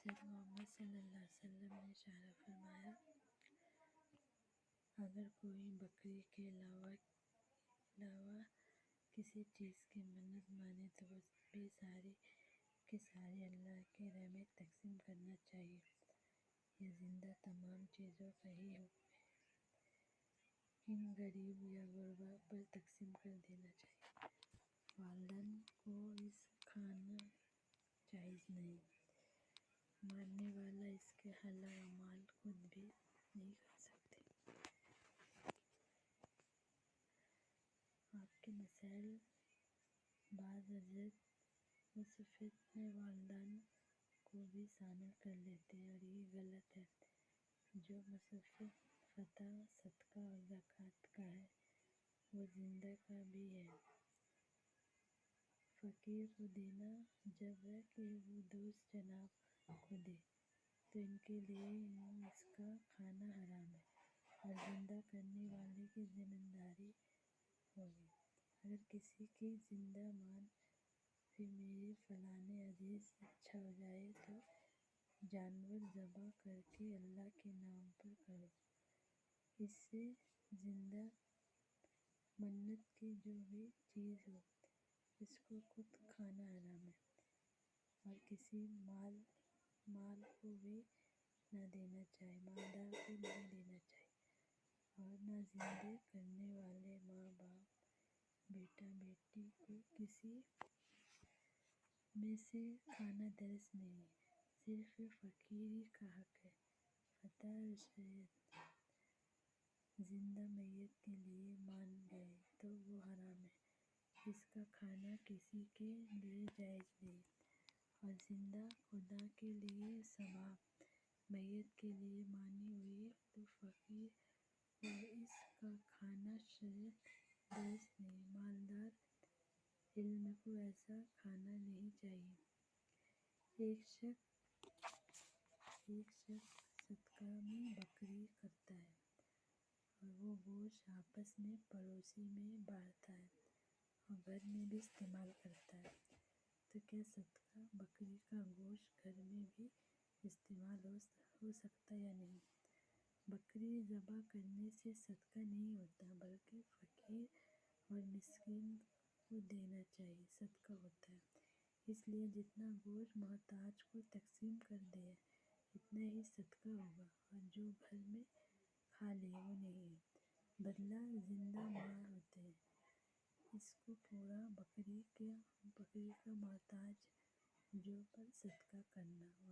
حضرت محمد صلی اللہ علیہ وسلم نے اشارہ فرمایا، اگر کوئی بکری کے علاوہ کسی چیز کی منت مانے تو وہ بھی ساری کی ساری اللہ کی راہ میں تقسیم کرنا چاہیے۔ یہ زندہ تمام چیزوں کا ہی حکم ہے، ان غریب یا غربا پر تقسیم کر دینا چاہیے۔ والدین کو اس کھانا جائز نہیں، مارنے والا اس کے علاوہ مال خود بھی نہیں کھا سکتے۔ آپ کے مسائل بعض حضرت مصیبت میں والدین کو بھی شامل کر لیتے ہیں، اور یہ غلط ہے۔ جو مصیبت فتح، صدقہ اور زکوٰۃ کا ہے وہ زندہ کا بھی ہے۔ فقیر کو دینا جب ہے کہ وہ دوست جناب کو دے تو ان کے لیے اس کا کھانا حرام ہے اور زندہ کرنے والے کی ذمہ داری ہوگی۔ اگر کسی کی زندہ مان بھی میری فلاں عزیز اچھا ہو جائے تو جانور ذبح کر کے اللہ کے نام پر کرو، اس سے زندہ منت کی جو بھی چیز ہو اس کو خود کھانا حرام ہے، اور کسی مال کو بھی نہ دینا چاہیے، مالدار کو نہیں دینا چاہیے، اور نہ زندہ کرنے والے ماں باپ بیٹا بیٹی کو کسی میں سے کھانا درست نہیں ہے، صرف فقیر ہی کا حق ہے۔ فتح شریعت زندہ میت کے لیے مان گئے تو وہ حرام ہے، اس کا کھانا کسی کے لیے جائز نہیں، اور زندہ خدا کے لیے ثواب میت کے لیے مانی ہوئی تو فقیر اور اس کا کھانا شریعت درست نہیں۔ مالدار علم کو ایسا کھانا نہیں چاہیے۔ ایک شخص صدقہ میں بکری کرتا ہے اور وہ گوشت آپس میں پڑوسی میں بانٹتا ہے اور گھر میں بھی استعمال کرتا ہے، تو کیا صدقہ بکری کا گوشت گھر میں بھی استعمال ہو سکتا یا نہیں؟ بکری ذبح کرنے سے صدقہ نہیں ہوتا بلکہ فقیر اور مسکین کو دینا چاہیے، صدقہ ہوتا ہے۔ اس لیے جتنا گوشت محتاج کو تقسیم کر دیا اتنا ہی صدقہ ہوگا، اور جو گھر میں کھا لے وہ نہیں ہے۔ بدلہ زندہ مال ہوتا ہے، اس کو پورا بکری کا محتاج جو پر صدقہ کرنا۔